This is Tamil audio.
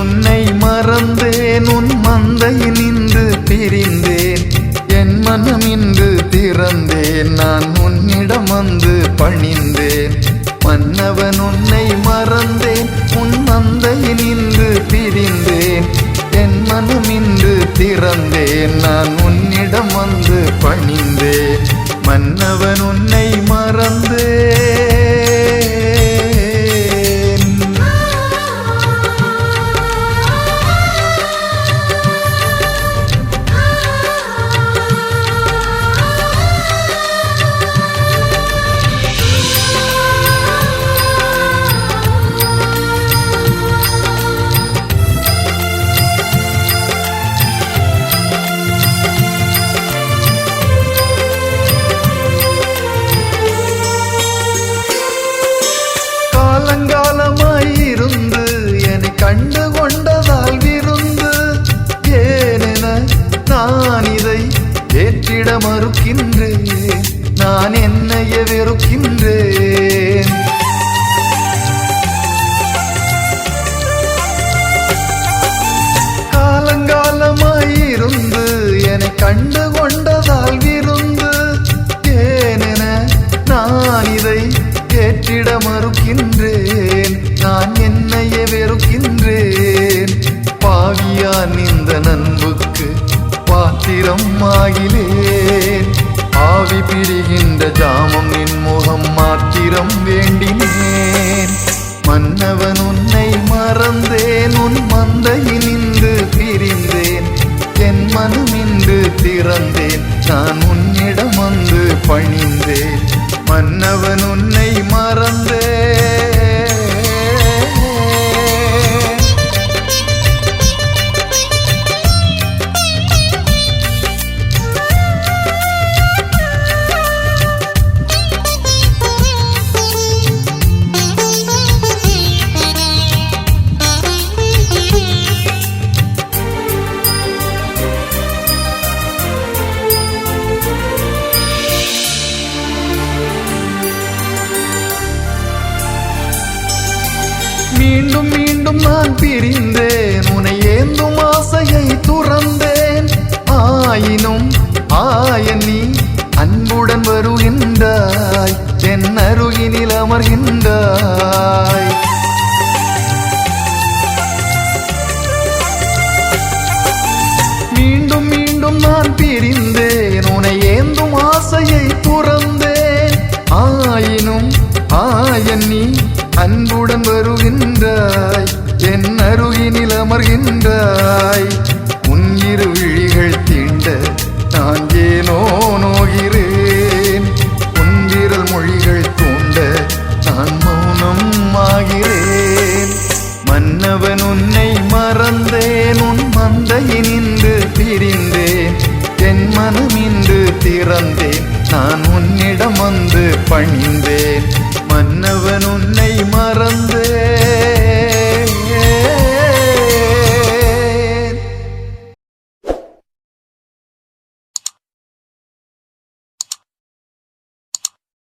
உன்னை மறந்தேன், உன் மந்தையில் நின்று பிரிந்தேன். என் மனம் இன்று திறந்தேன், நான் உன்னிடம் வந்து பணிந்தேன். மன்னவன் உன்னை மறந்தேன், உன் மந்தையில் நின்று பிரிந்தேன். என் மனம் இன்று திறந்தேன், நான் உன்னிடம் வந்து பணிந்தேன். மன்னவன் உன்னை மறந்தேன். காலங்காலமாயிருந்து என்னை கண்டு கொண்டதால் விருந்து. ஏனென நான் இதை ஏற்றிட மறுக்கின்றேன், நான் என்னைய வெறுக்கின்றேன். காலங்காலமாயிருந்து என்னை கண்டு கொண்டதால் விருந்து. ஏனென நான் இதை ஏற்றிட மறுக்கின்றேன், நான் என்னைய வெறுக்கின்றேன். பாவியான் இந்த நண்புக்கு பாத்திரம் ஆகிலேன். ஆவி பிரிகின்ற ஜாமம் நின் முகம் மாத்திரம் வேண்டினேன். மன்னவன் உன்னை மறந்தேன், உன் மந்தையில் நின்று பிரிந்தேன். என் மனம் இன்று திறந்தேன், நான் உன்னிடம் வந்து பணிந்தேன். மன்னவன் உன்னை மறந்தேன். மீண்டும் மீண்டும் நான் பிரிந்தேன், உன்னை ஏந்தும் ஆசையை துறந்தேன். ஆயினும் ஆயன் நீ அன்புடன் வருகின்றாய், என் அருகினில் அமர்கின்றாய். மீண்டும் மீண்டும் நான் பிரிந்தேன், உன்னை ஏந்தும் ஆசையை துறந்தேன். ஆயினும் ஆயன் நீ அன்புடன் வருகின்றாய், என் அருகினில் அமர்கின்றாய். உன் இரு விழிகள் தீண்ட நான் ஏனோ நோகிறேன். உன் விரல் மொழிகள் தூண்ட நான் மௌனம் ஆகிறேன். மன்னவன் உன்னை மறந்தேன், உன் மந்தையில் நின்று பிரிந்தேன். என் மனம் இன்று திறந்தேன், நான் உன்னிடம் வந்து பணிந்தேன். மன்னவன் உன்னை